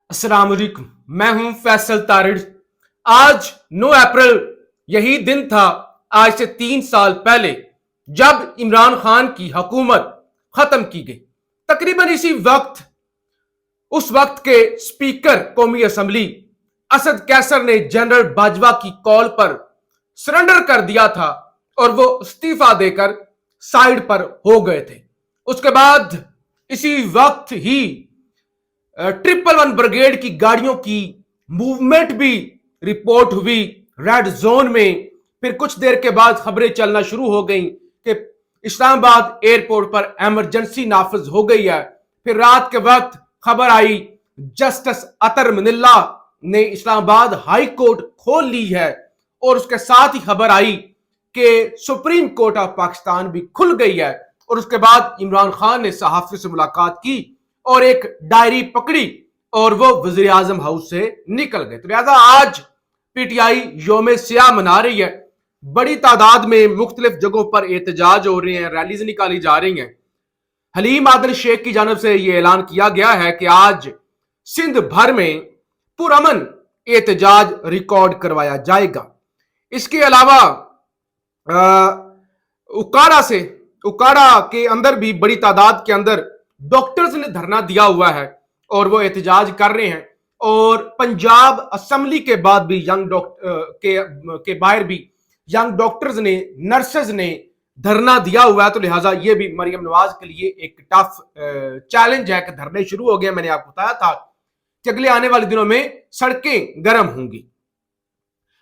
अस्सलाम वालेकुम। मैं हूं फैसल तारिड़। आज 9 अप्रैल यही दिन था, आज से 3 साल पहले, जब इमरान खान की हुकूमत खत्म की गई। तकरीबन इसी वक्त उस वक्त के स्पीकर कौमी असम्बली असद कैसर ने जनरल बाजवा की कॉल पर सरेंडर कर दिया था और वो इस्तीफा देकर साइड पर हो गए थे। उसके बाद इसी वक्त ही 111 ब्रिगेड की गाड़ियों की मूवमेंट भी रिपोर्ट हुई रेड जोन में। फिर कुछ देर के बाद खबरें चलना शुरू हो गई कि इस्लामाबाद एयरपोर्ट पर इमरजेंसी नाफिज हो गई है। फिर रात के वक्त खबर आई जस्टिस अतर मनिल्ला ने इस्लामाबाद हाई कोर्ट खोल ली है, और उसके साथ ही खबर आई कि सुप्रीम कोर्ट ऑफ पाकिस्तान भी खुल गई है। और उसके बाद इमरान खान ने सहाफी से मुलाकात की और एक डायरी पकड़ी और वो वजीर आजम हाउस से निकल गए। तो लिहाजा आज पीटीआई योम सियाह मना रही है। बड़ी तादाद में मुख्तलिफ जगहों पर एहतजाज हो रहे हैं, रैलीज निकाली जा रही हैं। हलीम आदिल शेख की जानब से यह ऐलान किया गया है कि आज सिंध भर में पुरअमन एहतजाज रिकॉर्ड करवाया जाएगा। इसके अलावा उकाड़ा के अंदर भी बड़ी तादाद के अंदर डॉक्टर्स ने धरना दिया हुआ है और वो एहतजाज कर रहे हैं। और पंजाब असेंबली के बाद भी यंग डॉक्टर के बाहर भी यंग डॉक्टर्स ने, नर्सेज ने धरना दिया हुआ है। तो लिहाजा ये भी मरियम नवाज के लिए एक टफ चैलेंज है कि धरने शुरू हो गए। मैंने आपको बताया था कि अगले आने वाले दिनों में सड़कें गर्म होंगी।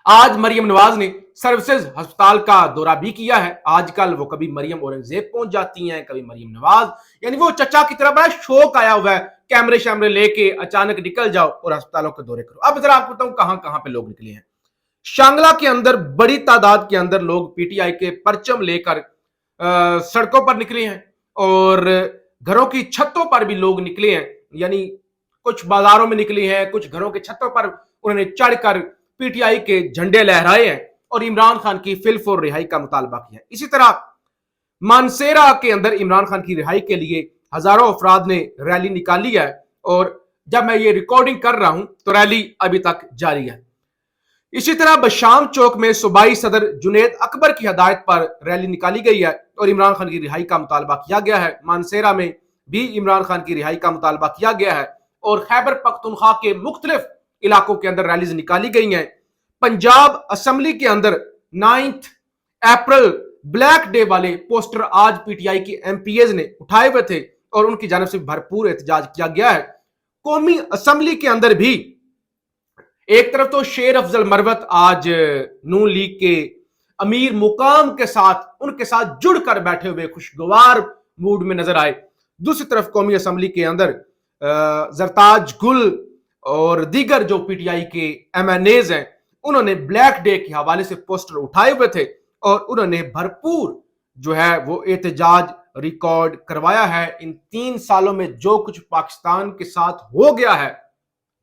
आज मरियम नवाज ने सर्विसेज अस्पताल का दौरा भी किया है। आजकल वो कभी मरियम औरंगजेब पहुंच जाती हैं, कभी मरियम नवाज, यानी वो चचा की तरह बड़ा शौक आया हुआ है, कैमरे शैमरे लेके अचानक निकल जाओ और अस्पतालों के दौरे करो। अब जरा आपको बताऊं कहां कहां पे लोग निकले हैं। शांगला के अंदर बड़ी तादाद के अंदर लोग पीटीआई के परचम लेकर सड़कों पर निकले हैं और घरों की छतों पर भी लोग निकले हैं, यानी कुछ बाजारों में निकले हैं, कुछ घरों के छतों पर उन्होंने चढ़कर पीटीआई के झंडे लहराए हैं और इमरान खान की फिल्फ और रिहाई का मुतालबा किया है। इसी तरह मानसेरा के अंदर इमरान खान की रिहाई के लिए हजारों अफराद ने रैली निकाली है और जब मैं ये रिकॉर्डिंग कर रहा हूं तो रैली अभी तक जारी है। इसी तरह बशाम चौक में सूबाई सदर जुनेद अकबर की हदायत पर रैली निकाली गई है और इमरान खान की रिहाई का मुतालबा किया गया है। मानसेरा में भी इमरान खान की रिहाई का मुतालबा किया गया है और खैबर पख्तूनख्वा के मुख्तलिफ इलाकों के अंदर रैलीज निकाली गई हैं। पंजाब असेंबली के अंदर 9 अप्रैल ब्लैक डे वाले पोस्टर आज पीटीआई की एमपीएज ने उठाए हुए थे और उनकी जानब से भरपूर एहतजाज किया गया है। कौमी असेंबली के अंदर भी एक तरफ तो शेर अफजल मरवत आज नून लीग के अमीर मुकाम के साथ उनके साथ जुड़कर बैठे हुए खुशगवार मूड में नजर आए। दूसरी तरफ कौमी असेंबली के अंदर जरताज गुल और दीगर जो पीटीआई के एमएनएज हैं उन्होंने ब्लैक डे के हवाले से पोस्टर उठाए हुए थे और उन्होंने भरपूर जो है वो एहतजाज रिकॉर्ड करवाया है। इन 3 सालों में जो कुछ पाकिस्तान के साथ हो गया है,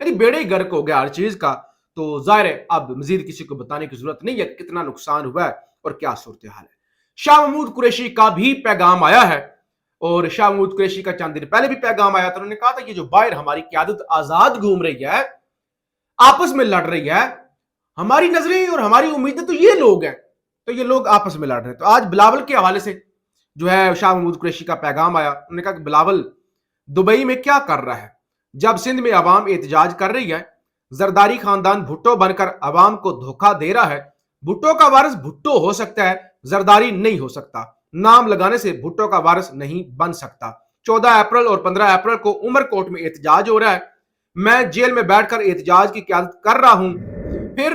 यानी बेड़े गर्क हो गया हर चीज का, तो जाहिर है अब मजीद किसी को बताने की जरूरत नहीं है कितना नुकसान हुआ है और क्या सूरत हाल है। शाह महमूद कुरैशी का भी पैगाम आया है और शाह महमूद कुरैशी का चंद दिन पहले भी पैगाम आया था। उन्होंने कहा था कि जो बाहर हमारी क़यादत आजाद घूम रही है, आपस में लड़ रही है, हमारी नजरें और हमारी उम्मीदें तो ये लोग हैं, तो ये लोग आपस में लड़ रहे हैं। तो आज बिलावल के हवाले से जो है शाह महमूद कुरैशी का पैगाम आया। उन्होंने कहा कि बिलावल दुबई में क्या कर रहा है जब सिंध में अवाम एहतजाज कर रही है। जरदारी खानदान भुट्टो बनकर अवाम को धोखा दे रहा है। भुट्टो का वारिस भुट्टो हो सकता है, जरदारी नहीं हो सकता। नाम लगाने से भुट्टो का वारिस नहीं बन सकता। 14 अप्रैल और 15 अप्रैल को उमरकोट में एहतजाज हो रहा है। मैं जेल में बैठकर एहतजाज की क़यादत कर रहा हूं। फिर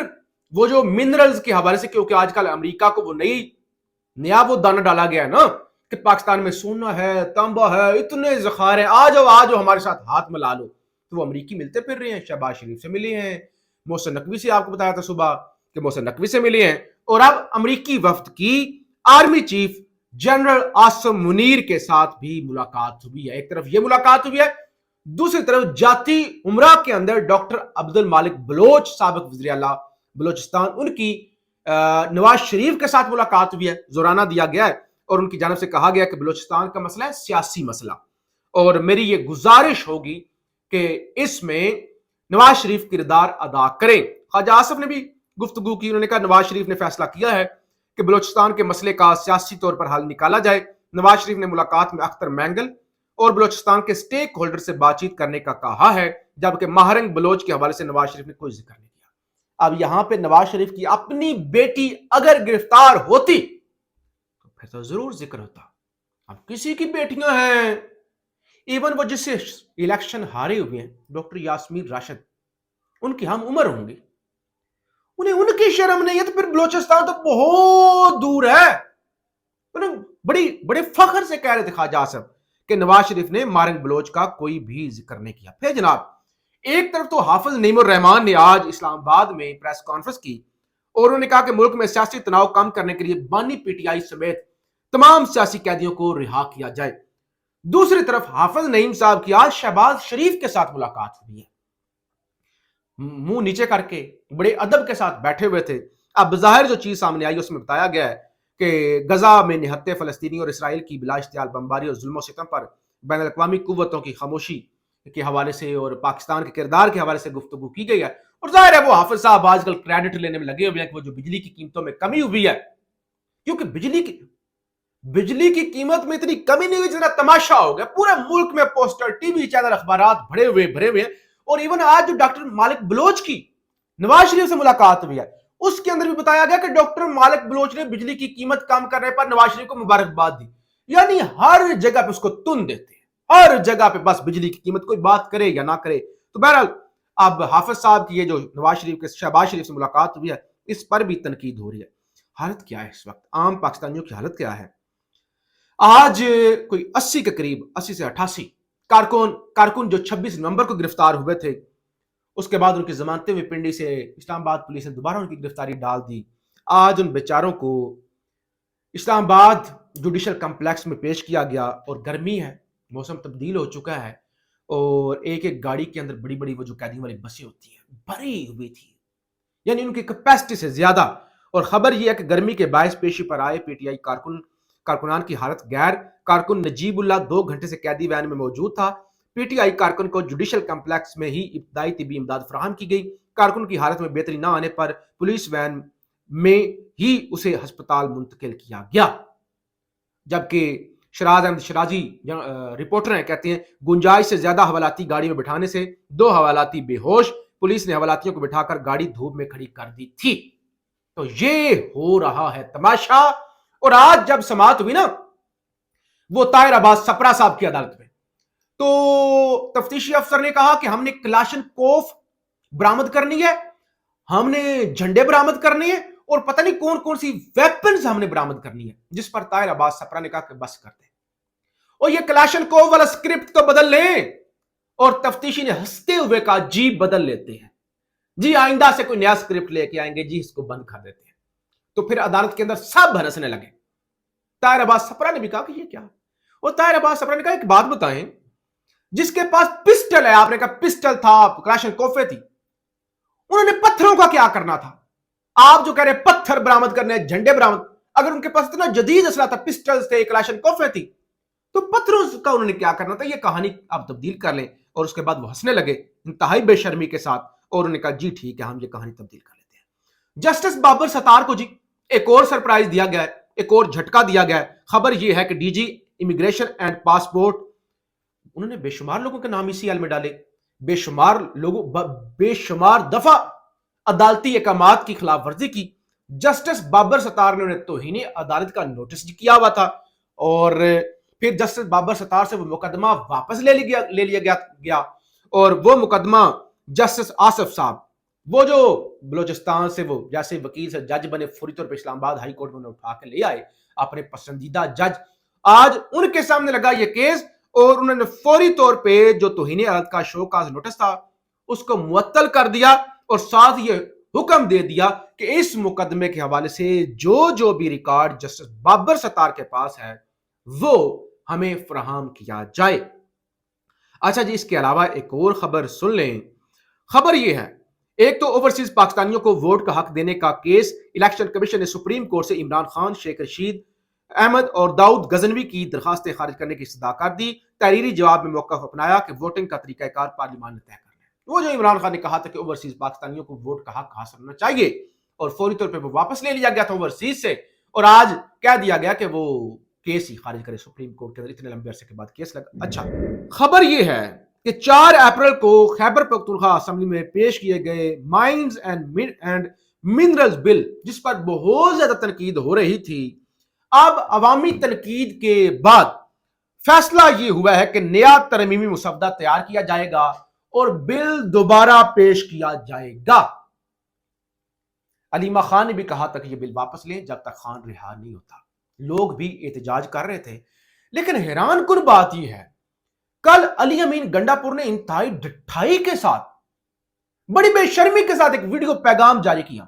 वो जो मिनरल्स के हवाले से, क्योंकि आजकल अमेरिका को वो नया वो दाना डाला गया है ना कि पाकिस्तान में सोना है, तांबा है, इतने ज़खायर हैं, आ जाओ हमारे साथ हाथ मिला लो। तो वो अमेरिकी मिलते फिर रहे हैं। शहबाज शरीफ से मिले हैं, मोहसिन नकवी से आपको बताया था सुबह कि मोहसिन नकवी से मिले हैं, और अब अमेरिकी वफ्द की army chief general Asim Munir के साथ भी मुलाकात हुई है। एक तरफ ये मुलाकात हुई है, दूसरी तरफ जाती उमरा के अंदर डॉक्टर अब्दुल मालिक बलोच साबिक वज़ीर आला बलोचिस्तान, उनकी नवाज शरीफ के साथ मुलाकात हुई है। जोराना दिया गया है और उनकी जानब से कहा गया कि बलोचिस्तान का मसला है सियासी मसला, और मेरी ये गुजारिश होगी कि इसमें नवाज शरीफ किरदार अदा करें। ख्वाजा आसिफ ने भी गुफ्तगू की। उन्होंने कहा नवाज शरीफ ने फैसला किया है कि बलोचिस्तान के मसले का सियासी तौर पर हल निकाला जाए। नवाज शरीफ ने मुलाकात में अख्तर मैंगल और बलोचिस्तान के स्टेक होल्डर से बातचीत करने का कहा है, जबकि महारंग बलोच के हवाले से नवाज शरीफ ने कोई जिक्र नहीं किया। अब यहां पे नवाज शरीफ की अपनी बेटी अगर गिरफ्तार होती तो फिर तो जरूर जिक्र होता। अब किसी की बेटियां हैं, इवन वो जिससे इलेक्शन हारे हुए हैं, डॉक्टर यास्मीन राशिद, उनकी हम उम्र होंगी, उन्हें उनकी शर्म नहीं है तो फिर बलोचिस्तान तो बहुत दूर है। उन्हें बड़ी बड़े फख्र से कह रहे थे ख्वाजा आसिफ कि नवाज शरीफ ने मारंग बलोच का कोई भी जिक्र नहीं किया। फिर जनाब एक तरफ तो हाफिज नईमुर रहमान ने आज इस्लामाबाद में प्रेस कॉन्फ्रेंस की और उन्होंने कहा कि मुल्क में सियासी तनाव कम करने के लिए बानी पीटीआई समेत तमाम सियासी कैदियों को रिहा किया जाए। दूसरी तरफ हाफिज नईम साहब की आज शहबाज शरीफ के साथ मुलाकात हुई है, मुंह नीचे करके बड़े अदब के साथ बैठे हुए थे। अब ज़ाहिर जो चीज सामने आई उसमें बताया गया है कि गजा में निहत्ते फलस्तीनी और इसराइल की बिला इश्तियाल बमबारी और जुल्म सितम पर बैन अल-अक़वामी कुव्वतों की खामोशी के हवाले से और पाकिस्तान के किरदार के हवाले से गुफ्तगू की गई है। और जाहिर है वो हाफिज साहब आजकल क्रेडिट लेने में लगे हुए हैं कि वो जो बिजली की कीमतों में कमी हुई है, क्योंकि बिजली की कीमत में इतनी कमी नहीं हुई जितना तमाशा हो गया। पूरे मुल्क में पोस्टर, टीवी चैनल, अखबारात भरे हुए हैं। और इवन आज जो डॉक्टर मालिक बलोच की नवाज शरीफ से मुलाकात हुई है उसके अंदर भी बताया गया कि डॉक्टर मालिक बलोच ने बिजली की कीमत कम करने पर नवाज शरीफ को मुबारकबाद दी। यानी हर जगह पे उसको तुन देते हैं, हर जगह पे बस बिजली की कीमत, कोई बात करे या ना करे। तो बहरहाल अब हाफिज साहब की ये जो नवाज शरीफ के शहबाज शरीफ से मुलाकात हुई है इस पर भी तनकीद हो रही है। हालत क्या है इस वक्त, आम पाकिस्तानियों की हालत क्या है? आज कोई 80 के करीब, 80 से 88 कारकुन जो 26 नवंबर को गिरफ्तार हुए थे, उसके बाद उनकी जमानतें हुई पिंडी से इस्लामाबाद पुलिस ने दोबारा उनकी गिरफ्तारी डाल दी। आज उन बेचारों को इस्लामाबाद जुडिशल कम्प्लेक्स में पेश किया गया और गर्मी है, मौसम तब्दील हो चुका है और एक एक गाड़ी के अंदर बड़ी बड़ी वो जो कैदियों वाली बसें होती हैं भरी हुई थी, यानी उनकी कैपेसिटी से ज्यादा। और खबर यह है कि गर्मी के बायस पेशी पर आए पीटीआई कारकुनान की हालत गैर। कारकुन नजीबुल्लाह 2 घंटे से कैदी वैन में मौजूद था। पीटीआई कारकुन को जुडिशल कम्प्लेक्स में ही इब्तदाई तिब्बी इमदाद फराहम की गई। कारकुन की हालत में बेहतरी न आने पर पुलिस वैन में ही उसे अस्पताल मुंतकिल किया गया। जबकि शराज अहमद शराजी रिपोर्टर हैं, कहते हैं गुंजाइश से ज्यादा हवालाती गाड़ी में बिठाने से 2 हवालाती बेहोश, पुलिस ने हवालातियों को बिठाकर गाड़ी धूप में खड़ी कर दी थी। तो ये हो रहा है तमाशा। और आज जब समाअत हुई ना वो ताहिर अब्बास सपरा साहब की अदालत में, तो तफ्तीशी अफसर ने कहा कि हमने क्लाशनकोफ बरामद करनी है, हमने झंडे बरामद करने हैं और पता नहीं कौन कौन सी वेपन्स हमने बरामद करनी है। जिस पर ताहिर अब्बास सपरा ने कहा कि बस कर दे और ये क्लाशनकोफ वाला स्क्रिप्ट तो बदल लें। और तफ्तीशी ने हंसते हुए कहा जी बदल लेते हैं जी, आइंदा से कोई नया स्क्रिप्ट लेके आएंगे जी, इसको बंद कर देते हैं। तो फिर अदालत के अंदर सब हंसने लगे। ताहिर अब्बास सपरा ने भी कहा कि ये क्या, और ताहिर अब्बास सपरा ने कहा एक बात बताएं, जिसके पास पिस्टल है, आपने कहा पिस्टल था, क्लाशनकोफे थी, उन्होंने पत्थरों का क्या करना था? आप जो कह रहे पत्थर बरामद करने, झंडे बरामद, अगर उनके पास इतना जदीद असला था, पिस्टल थे, क्लाशनकोफे थी, तो पत्थरों का उन्होंने क्या करना था? ये कहानी आप तब्दील कर लें। और उसके बाद वो हंसने लगे इंतहाई बेशर्मी के साथ और उन्होंने कहा जी ठीक है, हम ये कहानी तब्दील कर लेते हैं। जस्टिस बाबर सत्तार को जी एक और सरप्राइज दिया गया है, एक और झटका दिया गया है। खबर यह है कि डीजी इमिग्रेशन एंड पासपोर्ट, उन्होंने बेशुमार लोगों के नाम ECL में डाले, बेशुमार दफा अदालती अहकामात की खिलाफ वर्जी की। जस्टिस बाबर सत्तार ने उन्हें तौहीन अदालत का नोटिस किया हुआ था और फिर जस्टिस बाबर सत्तार से वो मुकदमा वापस ले लिया गया और वो मुकदमा जस्टिस आसिफ साहब, वो जो बलोचिस्तान से वो जैसे वकील से जज बने, फौरी तौर पर इस्लामाबाद हाई कोर्ट में उठा के ले आए अपने पसंदीदा जज, आज उनके सामने लगा ये केस और उन्होंने फौरी तौर पे जो तौहीन अदालत का शोकाज नोटिस था उसको मुअत्तल कर दिया और साथ ये हुक्म दे दिया कि इस मुकदमे के हवाले से जो भी रिकॉर्ड जस्टिस बाबर सत्तार के पास है वो हमें फराहम किया जाए। अच्छा जी, इसके अलावा एक और खबर सुन लें। खबर यह है, एक तो ओवरसीज पाकिस्तानियों को वोट का हक देने का केस, इलेक्शन कमीशन ने सुप्रीम कोर्ट से इमरान खान, शेख रशीद अहमद और दाऊद गजनवी की दरखास्तें खारिज करने की इस्तदा कर दी। तहरीरी जवाब में मौका अपनाया कि वोटिंग का तरीकाकार पार्लियामान ने तय करना है। वो जो इमरान खान ने कहा था कि ओवरसीज पाकिस्तानियों को वोट का हक हासिल होना चाहिए और फौरी तौर पे वो वापस ले लिया गया था ओवरसीज से, और आज कह दिया गया कि वो केस ही खारिज करे सुप्रीम कोर्ट के अंदर, इतने लंबे अरसे के बाद केस लगा। अच्छा, खबर ये है कि 4 अप्रैल को खैबर पख्तूनख्वा असेंबली में पेश किए गए माइंस एंड मिनरल्स बिल, जिस पर बहुत ज्यादा तनकीद हो रही थी, अब अवामी तनकीद के बाद फैसला ये हुआ है कि नया तरमीमी मुसव्वदा तैयार किया जाएगा और बिल दोबारा पेश किया जाएगा। अलीमा खान ने भी कहा था कि ये बिल वापस लें जब तक खान रिहा नहीं होता। लोग भी एहतजाज कर रहे थे, लेकिन हैरान कुन बात यह है, कल अली अमीन गंडापुर ने इंतहाई ढिठाई के साथ, बड़ी बेशर्मी के साथ एक वीडियो पैगाम जारी किया,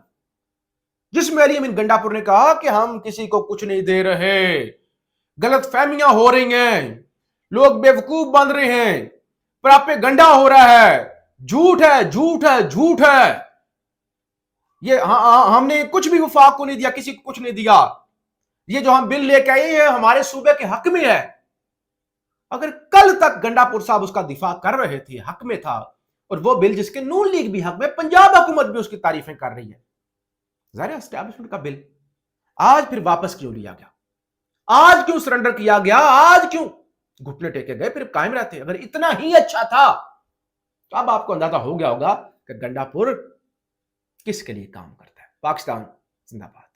जिसमें अली अमीन गंडापुर ने कहा कि हम किसी को कुछ नहीं दे रहे, गलत फहमियां हो रही हैं, लोग बेवकूफ बन रहे हैं, प्रोपेगेंडा हो रहा है, झूठ है झूठ है झूठ है, ये हमने कुछ भी वफाक को नहीं दिया, किसी को कुछ नहीं दिया, ये जो हम बिल लेके आए हैं हमारे सूबे के हक में है। अगर कल तक गंडापुर साहब उसका दिफा कर रहे थे, हक में था, और वो बिल जिसके नून लीग भी हक में, पंजाब हुकूमत भी उसकी तारीफें कर रही है, ज़ाहिर एस्टैब्लिशमेंट का बिल आज फिर वापस क्यों लिया गया, आज क्यों सरेंडर किया गया, आज क्यों घुटने टेके गए, फिर कायम रहते। अगर इतना ही अच्छा था तो अब आपको अंदाजा हो गया होगा कि गंडापुर किसके लिए काम करता है। पाकिस्तान जिंदाबाद।